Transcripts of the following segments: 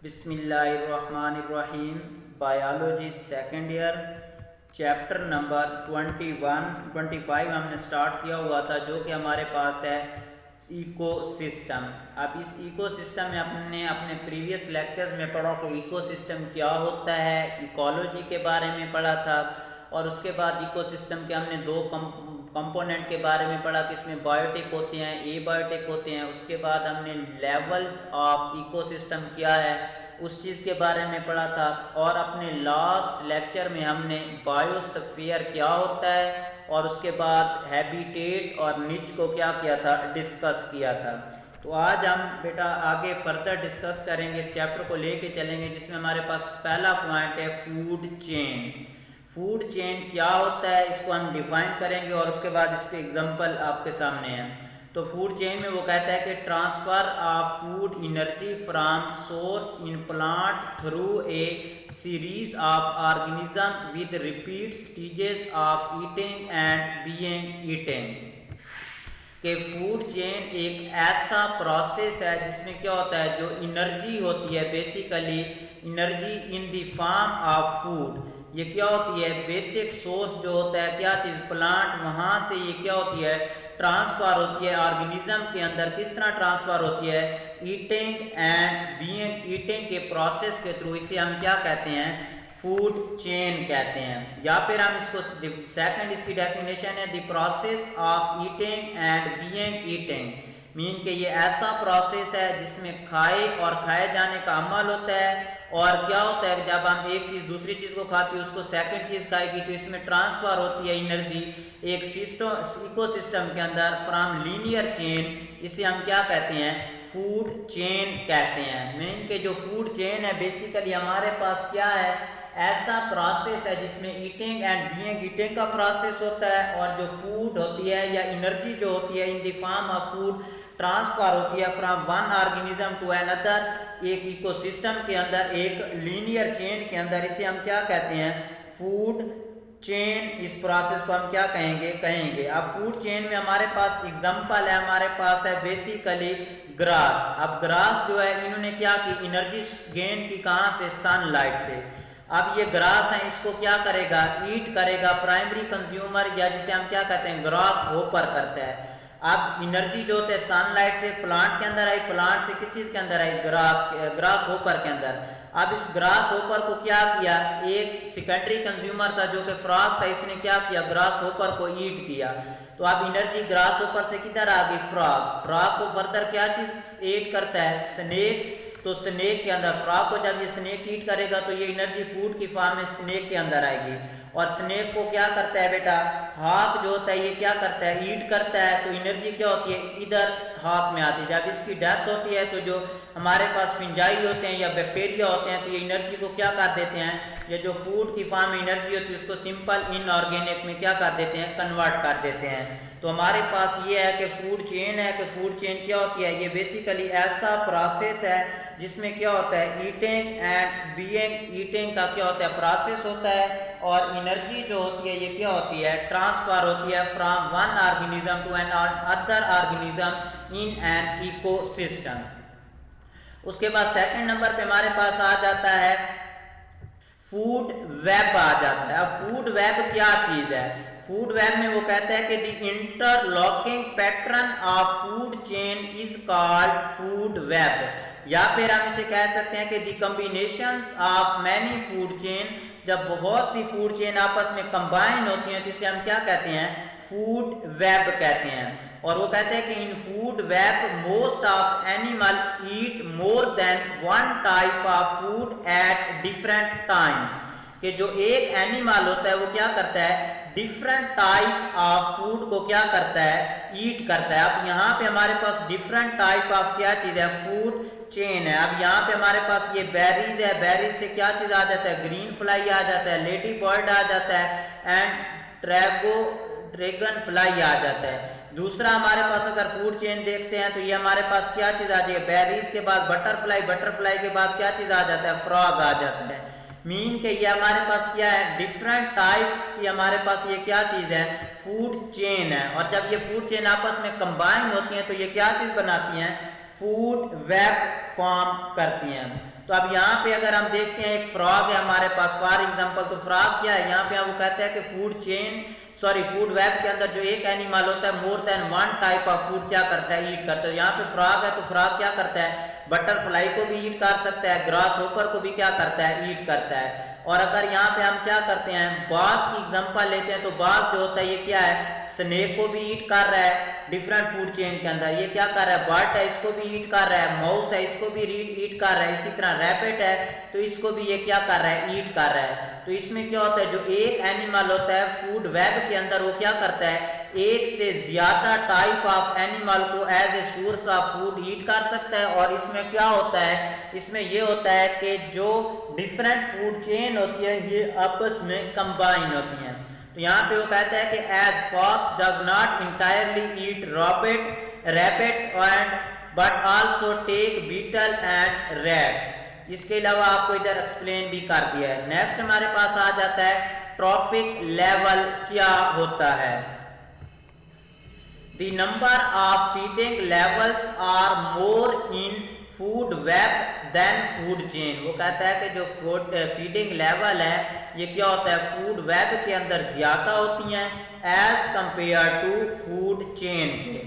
बिस्मिल्लाहिर्रहमानिर्रहीम। Biology second year chapter number 25 हमने start किया हुआ था, जो कि हमारे पास है इकोसिस्टम। अब इस इकोसिस्टम में हमने अपने प्रीवियस लेक्चर्स में पढ़ा कि इकोसिस्टम क्या होता है, इकोलॉजी के बारे में पढ़ा था, और उसके बाद इकोसिस्टम के हमने दो कंपोनेंट के बारे में पढ़ा कि इसमें बायोटिक होते हैं, एबायोटिक होते हैं। उसके बाद हमने लेवल्स ऑफ इकोसिस्टम क्या है उस चीज़ के बारे में पढ़ा था, और अपने लास्ट लेक्चर में हमने बायोस्फीयर क्या होता है और उसके बाद हैबिटेट और निच को क्या किया था, डिस्कस किया था। तो आज हम बेटा आगे फर्दर डिस्कस करेंगे, इस चैप्टर को लेके चलेंगे, जिसमें हमारे पास पहला पॉइंट है फूड चेन। फूड चेन क्या होता है इसको हम डिफाइन करेंगे और उसके बाद इसके एग्जांपल आपके सामने हैं। तो फूड चेन में वो कहता है कि transfer of food energy from source in plant through a series of organism with repeat stages of eating and being eating. कि फूड चेन एक ऐसा प्रोसेस है जिसमें क्या होता है, जो एनर्जी होती है, basically energy in the form of food, ये क्या होती है, बेसिक सोर्स जो होता है, क्या चीज़, प्लांट, वहाँ से ये क्या होती है, ट्रांसफर होती है ऑर्गेनिज्म के अंदर। किस तरह ट्रांसफर होती है, ईटिंग एंड बीइंग ईटिंग के प्रोसेस के थ्रू। इसे हम क्या कहते हैं, फूड चेन कहते हैं। या फिर हम इसको सेकंड इसकी डेफिनेशन है, the process of eating and being eating, mean कि ये ऐसा प्रोसेस है जिसमें खाए और खाए जाने का अमल होता है। और क्या होता है, जब हम एक चीज़ दूसरी चीज़ को खाती है, उसको सेकंड चीज़ खाएगी, तो इसमें ट्रांसफर होती है एनर्जी एक सिस्टम इकोसिस्टम के अंदर फ्रॉम लीनियर चेन। इसे हम क्या कहते हैं, फूड चेन कहते हैं। मीन के जो फूड चेन है बेसिकली हमारे पास क्या है, ऐसा प्रोसेस है जिसमें ईटिंग एंड बीइंग ईटिंग का प्रोसेस होता है, और जो फूड होती है या एनर्जी जो होती है in the form of food transfer होती है from one organism to another, एक इकोसिस्टम के अंदर, एक लीनियर चेन के अंदर। इसे हम क्या कहते हैं, फूड चेन। इस प्रोसेस को हम क्या कहेंगे। अब फूड चेन में हमारे पास एग्जांपल है, हमारे पास है बेसिकली ग्रास। अब ग्रास जो है, इन्होंने क्या की, एनर्जी गेन की, कहाँ से, सनलाइट से। अब ये ग्रास है, इसको क्या करेगा, ईट करेगा प्राइमरी कंज्यूमर, या जिसे हम क्या कहते हैं, ग्रास होपर करता है। अब एनर्जी जो होते हैं सनलाइट से प्लांट के अंदर आई, प्लांट से किस चीज के अंदर आई, ग्रास होपर के अंदर। अब इस ग्रास होपर को क्या किया, एक सेकेंडरी कंज्यूमर था जो कि फ्रॉग था, इसने क्या किया, ग्रास होपर को ईट किया। तो अब एनर्जी ग्रास होपर से किधर आ गई, फ्रॉग। फ्रॉग को फर्दर क्या चीज ईट करता है, स्नेक। तो स्नेक के अंदर, फ्रॉग को जब ये स्नेक ईट करेगा तो ये एनर्जी फूड की फॉर्म में स्नेक के अंदर आएगी। और स्नेक को क्या करता है बेटा, हाक जो होता है ये क्या करता है, ईट करता है, तो एनर्जी क्या होती है, इधर हाक में आती है। जब इसकी डेथ होती है तो जो हमारे पास फिंजाई होते हैं या बैक्टीरिया होते हैं, तो ये एनर्जी को क्या कर देते हैं, ये जो फूड की फॉर्म में एनर्जी होती है उसको सिंपल इनऑर्गेनिक में क्या कर देते हैं, कन्वर्ट कर देते हैं। तो हमारे पास ये है कि फूड चेन है, कि फूड चेन क्या होती है, ये बेसिकली ऐसा प्रोसेस है जिसमें क्या होता है, ईटिंग एंड बीइंग ईटिंग का क्या होता है, प्रोसेस होता है, और एनर्जी जो होती है ये क्या होती है, ट्रांसफर होती है from one organism to another organism in an ecosystem. उसके बाद सेकंड नंबर पे हमारे पास आ जाता है फूड वेब आ जाता है। अब फूड वेब क्या चीज है, फूड वेब में वो कहता है कि the interlocking pattern of food chain is called food web, या फिर हम इसे कह सकते हैं कि the combinations of many food chain. जब बहुत सी फूड चेन आपस में कंबाइन होती हैं तो इसे हम क्या कहते हैं, फूड वेब कहते हैं। और वो कहते हैं कि इन food web most of animal eat more than one type of food at different times, कि जो एक एनिमल होता है वो क्या करता है, डिफरेंट टाइप ऑफ फूड को क्या करता है, ईट करता है। अब यहाँ पे हमारे पास डिफरेंट टाइप ऑफ क्या चीज है, फूड चेन है। अब यहाँ पे हमारे पास ये बेरीज है, बेरीज से क्या चीज आ जाता है, ग्रीन फ्लाई आ जाता है, लेडी बर्ड आ जाता है, एंड ड्रैगन फ्लाई आ जाता है। दूसरा हमारे पास अगर फूड चेन देखते हैं तो ये हमारे पास क्या चीज आ जाती है, बेरीज के बाद बटरफ्लाई, बटरफ्लाई के बाद क्या चीज आ जाता है, फ्रॉग आ जाता है। मीन के ये हमारे पास क्या है, डिफरेंट टाइप्स की हमारे पास ये क्या चीज है, फूड चेन है। और जब ये फूड चेन आपस में कंबाइन होती हैं तो ये क्या चीज बनाती हैं, फूड वेब फॉर्म करती हैं। तो अब यहाँ पे अगर हम देखते हैं एक फ्रॉग है हमारे पास फॉर एग्जांपल, तो फ्रॉग क्या है, यहाँ पे वो कहते हैं कि फूड वेब के अंदर जो एक एनिमल होता है more than one type of food क्या करता है, ईट करता है। यहाँ पे फ्रॉग है तो फ्रॉग क्या करता है, बटरफ्लाई को भी ईट कर सकता है, ग्रास होपर को भी क्या करता है, ईट करता है। और अगर यहाँ पे हम क्या करते हैं, बाज की एग्जांपल लेते हैं, तो बाज जो होता है ये क्या है, स्नेक को भी ईट कर रहा है डिफरेंट फूड चेन के अंदर, ये क्या कर रहा है, बर्ड है इसको भी ईट कर रहा है, माउस है इसको भी ईट कर रहा है, इसी तरह रैबिट है तो इसको भी ये क्या कर रहा है, ईट कर रहा है। तो इसमें क्या होता है, जो एक एनिमल होता है फूड वेब के अंदर वो क्या करता है, एक से ज्यादा टाइप ऑफ एनिमल को as a source of food eat कर सकता है। और इसमें क्या होता है, इसमें ये होता है कि जो डिफरेंट फूड चेन होती है ये आपस में कंबाइन होती हैं। तो यहाँ पे वो कहता है कि as fox does not entirely eat rabbit and but also take beetle and rats. इसके अलावा आपको इधर एक्सप्लेन भी कर दिया है। नेक्स्ट हमारे पास आ जाता है ट्रॉफिक लेवल क्या होता है। The number of feeding levels are more in food web than food chain। वो कहता है कि जो फीडिंग लेवल है ये क्या होता है, फूड वेब के अंदर ज्यादा होती हैं as compare to food chain के।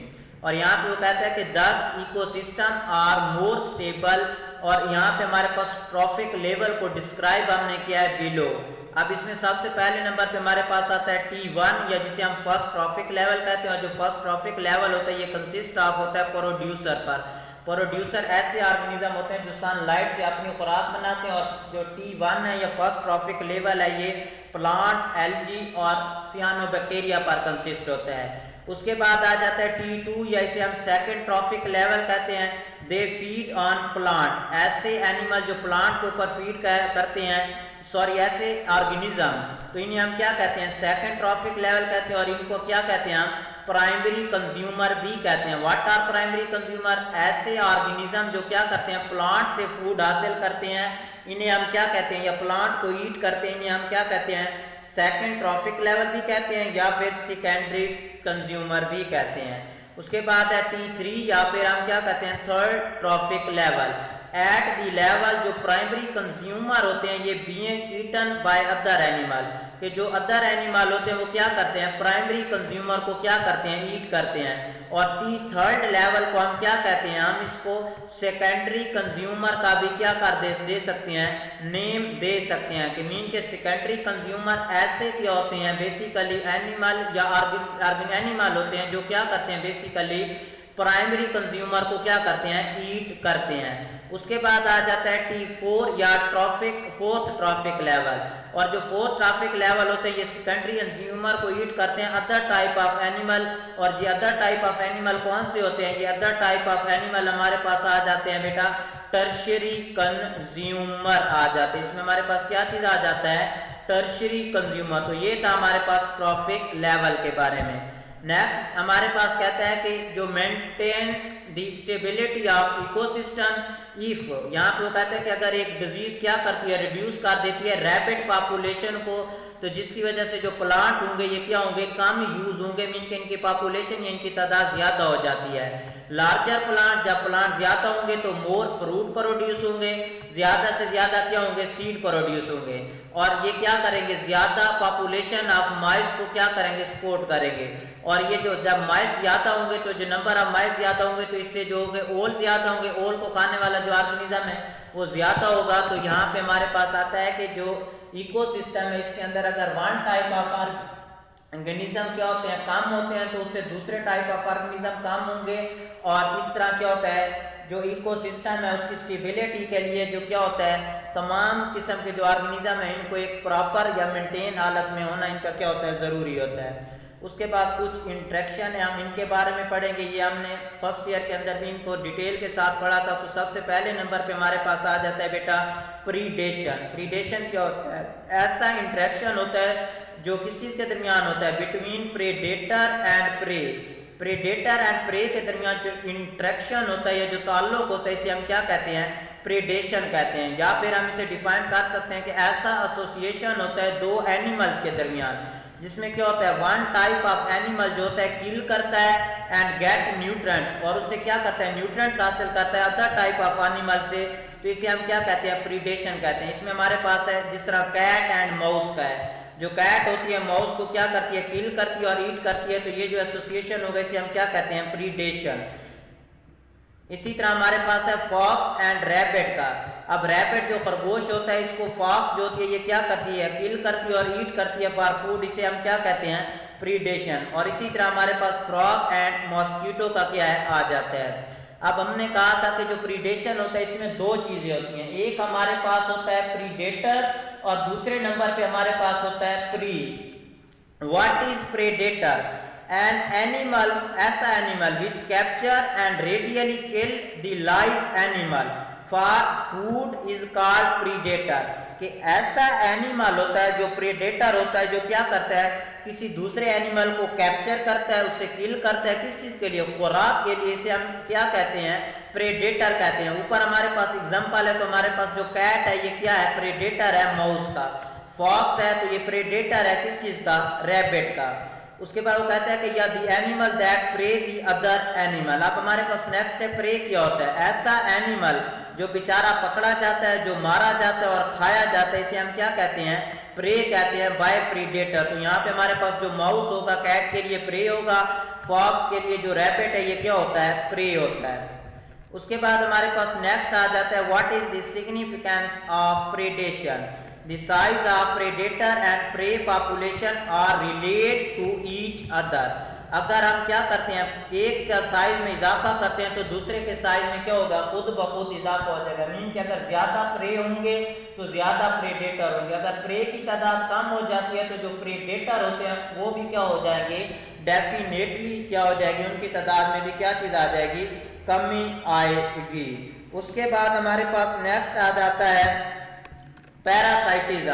और यहाँ पे वो कहता है कि 10 इकोसिस्टम आर मोर स्टेबल। और यहाँ पे हमारे पास ट्रॉफिक लेवल को डिस्क्राइब हमने किया है बिलो। अब इसमें सबसे पहले नंबर पे हमारे पास आता है T1 या जिसे हम फर्स्ट ट्रॉफिक लेवल कहते हैं। और जो फर्स्ट ट्रॉफिक लेवल होता है ये कंसिस्ट ऑफ होता है प्रोड्यूसर पर। प्रोड्यूसर ऐसे ऑर्गेनिज्म होते हैं जो सनलाइट से अपनी खुराक बनाते हैं। और जो T1 है या फर्स्ट ट्रॉफिक लेवल है ये प्लांट, एल्गी और सियानोबैक्टीरिया पर कंसिस्ट होता है। उसके बाद आ जाता है T2 या इसे हम सेकंड ट्रॉफिक लेवल कहते हैं। दे फीड ऑन प्लांट, ऐसे एनिमल जो प्लांट के ऊपर फीड करते हैं, ऐसे ऑर्गेनिज्म, तो इन्हें हम क्या कहते हैं, सेकंड ट्रॉफिक लेवल कहते हैं। और इनको क्या कहते हैं, हम प्राइमरी कंज्यूमर भी कहते हैं। व्हाट आर प्राइमरी कंज्यूमर, ऐसे ऑर्गेनिज्म जो क्या करते हैं, प्लांट से फूड हासिल करते हैं, इन्हें हम क्या कहते हैं, या प्लांट को ईट करते हैं, इन्हें हम क्या कहते हैं, सेकंड ट्रॉफिक लेवल भी कहते हैं या फिर सेकेंडरी कंज्यूमर भी कहते हैं। उसके बाद है T3 या फिर हम क्या कहते हैं, third trophic level. At the level जो प्राइमरी कंज्यूमर होते हैं ये being eaten by other animal, कि जो अदर एनिमल होते हैं वो क्या करते हैं, प्राइमरी कंज्यूमर को क्या करते हैं, ईट करते हैं। और थर्ड लेवल को हम क्या कहते हैं, हम इसको सेकेंडरी कंज्यूमर का भी क्या कर दे सकते हैं, नेम दे सकते हैं। कि मीन के सेकेंडरी कंज्यूमर ऐसे क्या होते हैं, बेसिकली एनिमल या एनिमल होते हैं जो क्या करते हैं, बेसिकली प्राइमरी कंज्यूमर को क्या करते हैं, ईट करते हैं। उसके बाद आ जाता है T4 या फोर्थ ट्रॉफिक लेवल। और जो फोर्थ ट्रॉफिक लेवल होते हैं ये सेकेंडरी कंज्यूमर को ईट करते हैं अदर टाइप ऑफ एनिमल। और ये अदर टाइप ऑफ एनिमल कौन से होते हैं, ये अदर टाइप ऑफ एनिमल हमारे पास आ जाते हैं बेटा टर्शियरी कंज्यूमर आ जाते हैं। इसमें हमारे पास क्या चीज आ जाता है, टर्शियरी कंज्यूमर। तो ये था हमारे पास ट्रॉफिक लेवल के बारे में। नेक्स्ट हमारे पास कहता है कि जो maintain the stability of ecosystem if, यहाँ पे वो कहते हैं कि अगर एक डिजीज क्या करती है, रिड्यूस कर देती है रैपिड पॉपुलेशन को, तो जिसकी वजह से जो प्लांट होंगे ये क्या होंगे, कम यूज होंगे, मीन के इनकी पॉपुलेशन या इनकी तादाद ज्यादा हो जाती है। लार्जर प्लांट, जब प्लांट ज्यादा होंगे तो मोर फ्रूट प्रोड्यूस होंगे, ज्यादा से ज्यादा क्या होंगे, सीड प्रोड्यूस होंगे। और ये क्या करेंगे, ज्यादा पॉपुलेशन ऑफ माइस को क्या करेंगे, सपोर्ट करेंगे। और ये जो जब माइस ज्यादा होंगे तो जो नंबर ऑफ माइस ज्यादा होंगे तो इससे जो होंगे ओल ज्यादा होंगे, ओल को खाने वाला जो ऑर्गेनिज्म है वो ज्यादा होगा। तो यहाँ पे हमारे पास आता है कि जो इकोसिस्टम है इसके अंदर अगर वन टाइप ऑफ ऑर्गेनिज्म क्या होते हैं, कम होते हैं, तो उससे दूसरे टाइप ऑफ ऑर्गेनिज्म कम होंगे। और इस तरह क्या होता है, जो इकोसिस्टम है उसकी स्टेबिलिटी के लिए जो क्या होता है, तमाम किस्म के जो ऑर्गेनिज्म है इनको एक प्रॉपर या मेंटेन हालत में होना इनका क्या होता है, जरूरी होता है। उसके बाद कुछ इंट्रैक्शन है, हम इनके बारे में पढ़ेंगे। ये हमने फर्स्ट ईयर के अंदर भी इनको डिटेल के साथ पढ़ा था। तो सबसे पहले नंबर पे हमारे पास आ जाता है बेटा प्रीडेशन। प्रीडेशन क्या होता है, ऐसा इंट्रैक्शन होता है जो किस चीज के दरमियान होता है, between predator and prey. Predator and prey के दरमियान जो इंट्रैक्शन होता है या जो ताल्लुक होता है इसे हम क्या कहते हैं, प्रेडेशन कहते हैं। या फिर हम इसे डिफाइन कर सकते हैं कि ऐसा एसोसिएशन होता है दो एनिमल्स के दरमियान जिसमें क्या होता है, वन टाइप ऑफ एनिमल जो होता है किल करता है एंड गेट न्यूट्रिएंट्स, और उससे क्या करता है, न्यूट्रिएंट्स हासिल करता है अदर टाइप ऑफ एनिमल से तो इसे हम क्या कहते हैं, प्रीडेशन कहते हैं। इसमें हमारे पास है जिस तरह कैट एंड माउस का है, जो कैट होती है माउस को क्या करती है, किल करती है और ईट करती है, तो ये जो एसोसिएशन होगा इसे हम क्या कहते हैं, प्रीडेशन। इसी तरह हमारे पास है फॉक्स एंड रैबिट का। अब रैबिट जो खरगोश होता है, इसको फॉक्स जो होती है ये क्या करती है, किल करती है और ईट करती है फॉर फूड, इसे हम क्या कहते हैं, प्रीडेशन। और इसी तरह हमारे पास फ्रॉग एंड मॉस्किटो का क्या है, आ जाता है। अब हमने कहा था कि जो प्रीडेशन होता है इसमें दो चीजें होती हैं, एक हमारे पास होता है प्रीडेटर और दूसरे नंबर पे हमारे पास होता है prey. What is predator? An animal, ऐसा animal which capture and readily kill the live animal for food is called predator. कि ऐसा एनिमल होता है जो प्रेडेटर होता है, जो क्या करता है, किसी दूसरे एनिमल को कैप्चर करता है, उसे किल करता है, किस चीज के लिए, खुराक के लिए। इसे हम क्या कहते हैं, प्रेडेटर कहते हैं। ऊपर हमारे पास एग्जांपल है, तो हमारे पास जो कैट है ये क्या है, प्रेडेटर है माउस का। फॉक्स है तो ये प्रेडेटर है किस चीज का, रैबिट का। उसके बाद वो कहता है कि या the animal that prey the other animal. अब हमारे पास नेक्स्ट है प्रे क्या होता है, ऐसा एनिमल जो बेचारा पकड़ा जाता है, जो मारा जाता है और खाया जाता है, इसे हम क्या कहते हैं, प्रे कहते हैं बाय प्रीडेटर। तो यहाँ पे हमारे पास जो माउस होगा कैट के लिए प्रे होगा, फॉक्स के लिए जो रैबिट है ये क्या होता है, प्रे होता है। उसके बाद हमारे पास नेक्स्ट आ जाता है what is the significance of predation. The size of predator and prey population are related to each other। अगर हम क्या करते हैं, एक का साइज में इजाफा करते हैं तो दूसरे के साइज में क्या होगा, खुद ब खुद इजाफा हो जाएगा। मीन कि अगर ज्यादा प्रे होंगे तो ज्यादा प्रेडेटर होंगे, अगर प्रे की तादाद कम हो जाती है तो जो प्रेडेटर होते हैं वो भी क्या हो जाएंगे, डेफिनेटली क्या हो जाएगी, उनकी तादाद में भी क्या चीज आ जाएगी, कमी आएगी। उसके बाद हमारे पास नेक्स्ट आ जाता है पैरासाइटिज्म।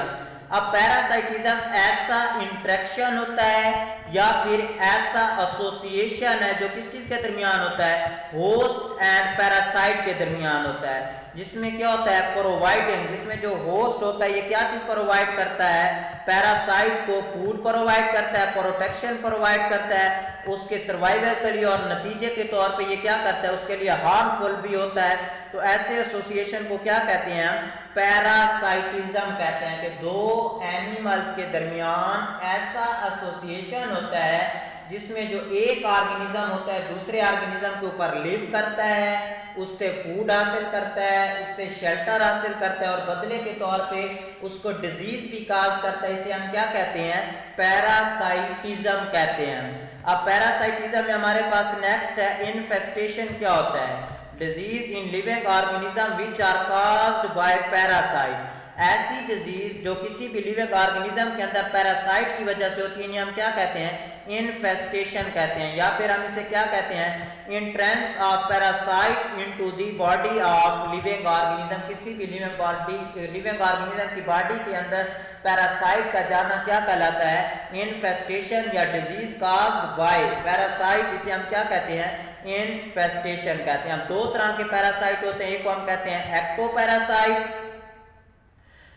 अब पैरासाइटिज्म ऐसा इंट्रैक्शन होता है या फिर ऐसा एसोसिएशन है जो किस चीज के दरमियान होता है, होस्ट एंड पैरासाइट के दरमियान होता है, जिसमें क्या होता है, प्रोवाइडिंग, जिसमें जो होस्ट होता है ये क्या चीज प्रोवाइड करता है, पैरासाइट को फूड प्रोवाइड करता है, प्रोटेक्शन प्रोवाइड करता है उसके सर्वाइवल के लिए, और नतीजे के तौर पे ये क्या करता है, उसके लिए हार्मफुल भी होता है। तो ऐसे एसोसिएशन को क्या कहते हैं, पैरासाइटिज्म कहते हैं। कि दो एनिमल्स के दरमियान ऐसा एसोसिएशन होता है जिसमें जो एक ऑर्गेनिज्म होता है दूसरे ऑर्गेनिज्म के ऊपर लिव करता है, उससे फूड हासिल करता है, उससे शेल्टर हासिल करता है और बदले के तौर पे उसको डिजीज भी काज करता है। इसे हम क्या कहते हैं, पैरासाइटिज्म कहते हैं। अब पैरासाइटिज्म में हमारे पास नेक्स्ट है इन्फेस्टेशन। क्या होता है, disease in living organism which are caused by parasite. ऐसी डिजीज जो किसी भी लिविंग ऑर्गेनिज्म के अंदर पैरासाइट की वजह से होती है, इन्हें हम क्या कहते हैं, इन्फेस्टेशन कहते हैं। या फिर हम इसे क्या कहते हैं, entrance of parasite into the body of living organism. किसी भी लिविंग ऑर्गेनिज्म की बॉडी के अंदर पैरासाइट का जाना क्या कहलाता है, इन्फेस्टेशन या डिजीज काज्ड बाय पैरासाइट, इसे हम क्या कहते हैं, इन्फेस्टेशन कहते हैं। हम दो तरह के पैरासाइट होते हैं, एक को हम कहते हैं एक्टोपैरासाइट,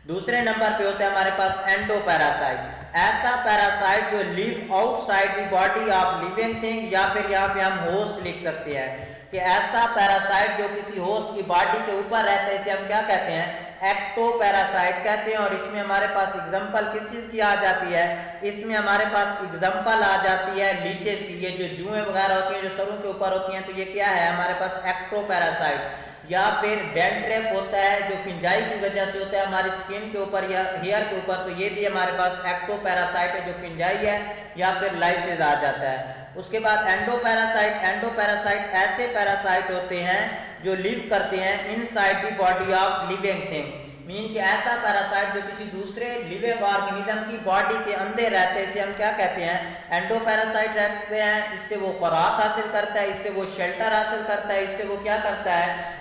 दूसरे नंबर पे होता है हमारे पास एंडोपैरासाइट। ऐसा पैरासाइट जो live outside the body of living thing, या फिर यहाँ पे हम होस्ट लिख सकते हैं कि ऐसा पैरासाइट जो किसी होस्ट की बॉडी के ऊपर रहता है, इसे हम क्या कहते हैं, एक्टोपैरासाइट कहते हैं। और इसमें हमारे पास एग्जांपल किस चीज की आ जाती है, इसमें हमारे पास एग्जांपल आ जाती है लीचेस की। ये जो जुएं वगैरह होती हैं जो सरों के ऊपर होती हैं, तो ये क्या है हमारे पास एक्टोपैरासाइट। या फिर डेंड्रफ होता है जो फिंजाई की वजह से होता है हमारी स्किन के ऊपर या हेयर के ऊपर, तो ये भी हमारे पास एक्टोपैरासाइट है जो फिंजाई है, या फिर लाइसेस आ जाता है। उसके बाद एंडोपैरासाइट। एंडोपैरासाइट ऐसे पैरासाइट होते हैं जो लिव करते हैं inside the body of living thing. Mean कि ऐसा पैरासाइट जो किसी दूसरे लिविंग ऑर्गेनिज्म की बॉडी के अंदर रहते हैं, इसे हम क्या कहते हैं, एंडोपैरासाइट रहते हैं। इससे वो खुराक हासिल करता है, इससे वो शेल्टर हासिल करता है, इससे वो क्या करता है,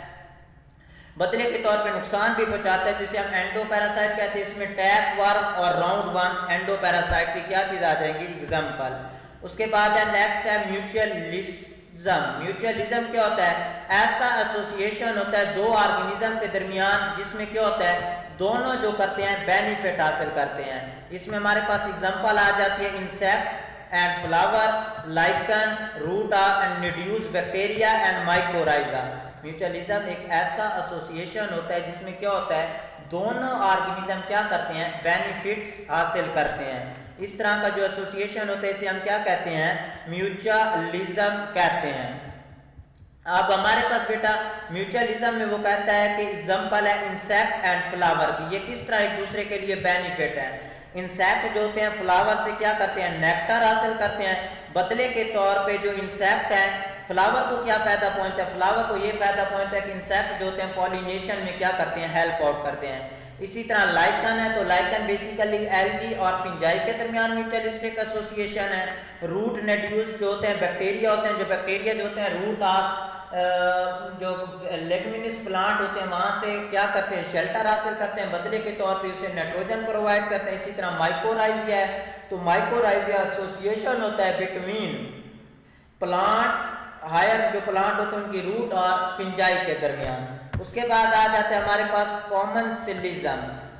बदले के तौर पे नुकसान भी पहुंचाता है, जिसे हम एंडोपैरासाइट कहते हैं। इसमें टैप वर्म और राउंड वर्म एंडोपैरासाइट की क्या चीज आ जाएंगी, एग्जांपल। उसके बाद है नेक्स्ट है म्यूचुअलिज्म। म्यूचुअलिज्म क्या होता है, ऐसा एसोसिएशन होता है दो ऑर्गेनिज्म के दरमियान जिसमें क्या होता है, दोनों जो करते हैं बेनिफिट हासिल करते हैं। इसमें हमारे पास एग्जांपल आ जाती है insect and flower, lichen, root and nodules bacteria and mycorrhiza. Mutualism एक ऐसा एसोसिएशन होता है जिसमें क्या होता है, दोनों ऑर्गेनिज्म क्या करते हैं, बेनिफिट्स हासिल करते हैं। इस तरह का जो एसोसिएशन होता है इसे हम क्या कहते हैं, म्यूचुअलिज्म कहते हैं। अब हमारे पास बेटा म्यूचुअलिज्म में वो कहता है कि एग्जांपल है इंसेक्ट एंड फ्लावर की, ये किस तरह एक दूसरे के लिए बेनिफिट है। इंसेक्ट जो होते हैं फ्लावर से क्या करते हैं, नेक्टर हासिल करते हैं, बदले के तौर पे जो इंसेक्ट है फ्लावर को क्या फायदा पहुंचता है, फ्लावर को ये फायदा पहुंचता है कि इंसेक्ट जो होते हैं पॉलिनेशन में क्या करते हैं, हेल्प आउट करते हैं। इसी तरह लाइकन है, तो लाइकन बेसिकली एल्गी और फिंजाई के दरमियान म्यूचुअलिस्टिक एसोसिएशन है। रूट नेड्यूस जो होते हैं बैक्टीरिया होते हैं, जो बैक्टीरिया जो होते हैं रूट ऑफ जो लेगुमिनस प्लांट होते हैं वहां से क्या करते हैं, शेल्टर हासिल करते हैं, बदले के तौर पे उसे नाइट्रोजन प्रोवाइड करते हैं। इसी तरह माइकोराइजिया है, तो माइकोराइजिया एसोसिएशन होता है बिटवीन प्लांट्स, हायर जो प्लांट होते हैं उनकी रूट और फिंजाई के दरमियान। उसके बाद आ जाता है हमारे पास कॉमनसिलिज्म।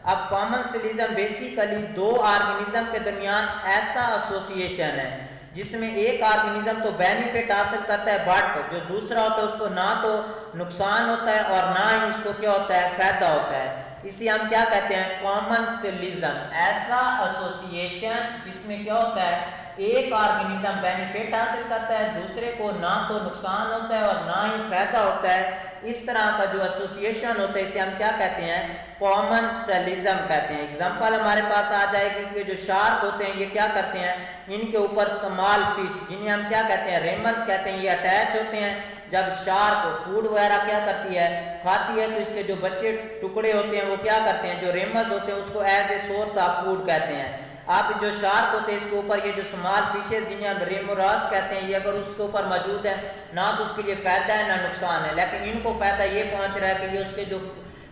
अब कॉमनसिलिज्म बेसिकली दो ऑर्गेनिज्म के दरमियान ऐसा एसोसिएशन है जिसमें एक ऑर्गेनिज्म तो बेनिफिट हासिल करता है बट जो दूसरा होता है उसको ना तो नुकसान होता है और ना ही उसको क्या होता है, फायदा होता है। इसे हम क्या कहते हैं, कॉमनसिलिज्म, ऐसा एसोसिएशन जिसमें क्या होता है, एक ऑर्गेनिज्म बेनिफिट हासिल करता है, दूसरे को ना तो नुकसान होता है और ना ही फायदा होता है। इस तरह का जो एसोसिएशन होता है इसे हम क्या कहते हैं, कॉमनसिलिज्म कहते हैं। एग्जांपल हमारे पास आ जाएगी कि जो शार्क होते हैं ये क्या करते हैं, इनके ऊपर स्मॉल फिश जिन्हें हम क्या कहते हैं, रेमर्स कहते हैं, ये अटैच होते हैं। जब शार्क फूड वगैरह क्या करती है, खाती है, तो इसके जो बच्चे टुकड़े होते हैं वो क्या करते हैं, जो रेमर्स होते हैं उसको as a source of food कहते हैं। आप जो शार्क होते हैं इसके ऊपर ये जो स्मॉल फिशेस जिन्हें हम रेमोरास कहते हैं, ये अगर उसके ऊपर मौजूद है ना तो उसके लिए फायदा है ना नुकसान है, लेकिन इनको फायदा ये पहुंच रहा है कि ये उसके जो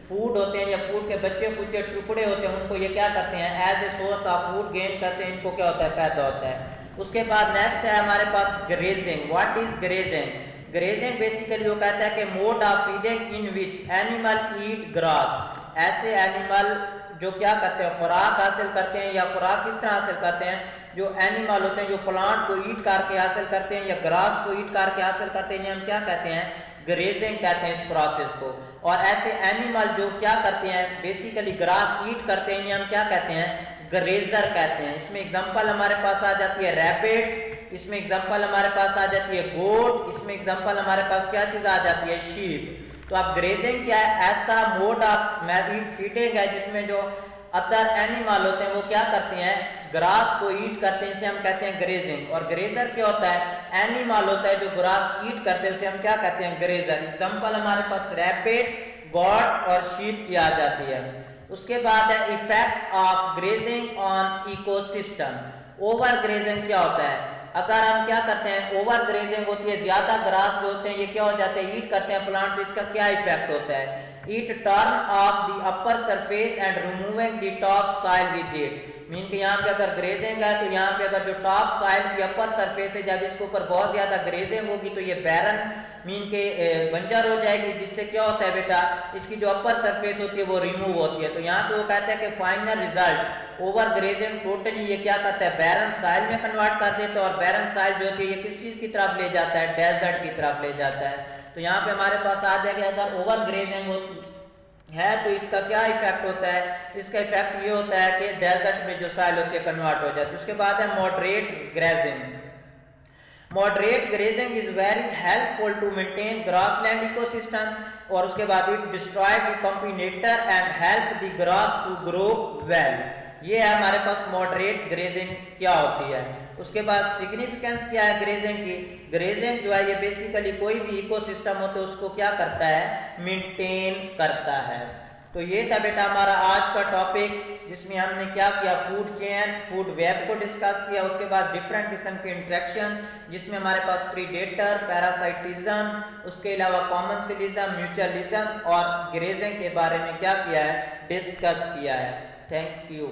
फूड होते हैं या फूड के बच्चे कुछ टुकड़े होते हैं उनको ये क्या करते हैं, as a source of food gain करते हैं, इनको क्या होता है, फायदा होता है। उसके बाद नेक्स्ट है हमारे पास grazing. What is grazing? Grazing basically वो कहता है कि mode of feeding in which animal eat grass, ऐसे एनिमल जो क्या करते हैं, खुराक हासिल करते हैं, या खुराक किस तरह हासिल करते हैं, जो एनिमल होते हैं जो प्लांट को ईट करके हासिल करते हैं या ग्रास को ईट करके हासिल करते हैं, हम क्या कहते हैं, ग्रेजिंग कहते हैं इस प्रोसेस को। और ऐसे एनिमल जो क्या करते हैं, बेसिकली ग्रास ईट करते हैं, हम क्या कहते हैं, ग्रेजर कहते हैं। इसमें एग्जांपल हमारे पास आ जाती है रैबिट्स, इसमें एग्जांपल हमारे पास आ जाती है गोट, इसमें एग्जांपल हमारे पास क्या चीज आ जाती है, शीप। तो अब ग्रेजिंग क्या है, ऐसा मोड ऑफ फीडिंग है जिसमें जो अदर एनिमल होते हैं वो क्या करते हैं, ग्रास को ईट करते हैं, इसे हम कहते हैं ग्रेजिंग। और ग्रेजर क्या होता है, एनिमल होता है जो ग्रास ईट करते हैं, उसे हम क्या कहते हैं, ग्रेजर। एग्जांपल हमारे पास रैबिट, गॉट और शीप की आ जाती है। उसके बाद है effect of grazing on ecosystem. Over grazing क्या होता है, अगर हम क्या करते हैं, ओवर ग्रेजिंग होती है, ज्यादा ग्रास जो होते हैं ये क्या हो जाते हैं, ईट करते हैं प्लांट, तो इसका क्या इफेक्ट होता है, it turn off the upper surface and removing the top soil with it. Mean कि यहाँ पे अगर ग्रेजिंग है तो यहाँ पे अगर जो टॉप सॉइल की अपर सरफेस है, जब इसके ऊपर बहुत ज्यादा ग्रेजिंग होगी तो ये बैरन मीन के बंजर हो जाएगी, जिससे क्या होता है बेटा, इसकी जो अपर सरफेस होती है वो रिमूव होती है। तो यहाँ पे वो कहते हैं कि final result over grazing totally ये क्या करता है, बैरन सॉइल में कन्वर्ट कर देता है, और बैरन सॉइल जो होती है ये किस चीज की तरफ ले जाता है, डेजर्ट की तरफ ले जाता है। तो यहाँ पे हमारे पास आ जाएगा अगर ओवर ग्रेजिंग होती है तो इसका क्या इफेक्ट होता है, इसका इफेक्ट ये होता है कि डेजर्ट में जो सॉइल होती है कन्वर्ट हो जाती है। उसके बाद है moderate grazing. Moderate grazing is very helpful to maintain grassland ecosystem, और उसके बाद it destroy the competitor and help the grass to grow well. ये है हमारे पास मॉडरेट ग्रेजिंग क्या होती है। उसके बाद सिग्निफिकेंस क्या है ग्रेजिंग की, ग्रेजिंग जो है ये बेसिकली कोई भी इकोसिस्टम हो तो उसको क्या करता है, मेंटेन करता है। तो ये था बेटा हमारा आज का टॉपिक, जिसमें हमने क्या किया, फूड चेन, फूड वेब को डिस्कस किया। उसके बाद डिफरेंट किस्म के इंट्रैक्शन, जिसमें हमारे पास प्रीडेटर, पैरासाइटिज्म, उसके अलावा कॉमनसिलिज्म, म्यूचुअलिज्म और ग्रेजिंग के बारे में क्या किया है, डिस्कस किया है। Thank you.